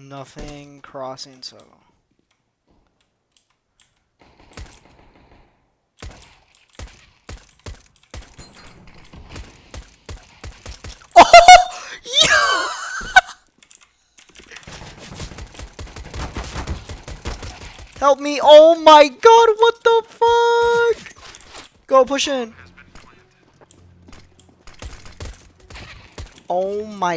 Nothing crossing, so. Help me! Oh my god, what the fuck? Go, push in. Oh my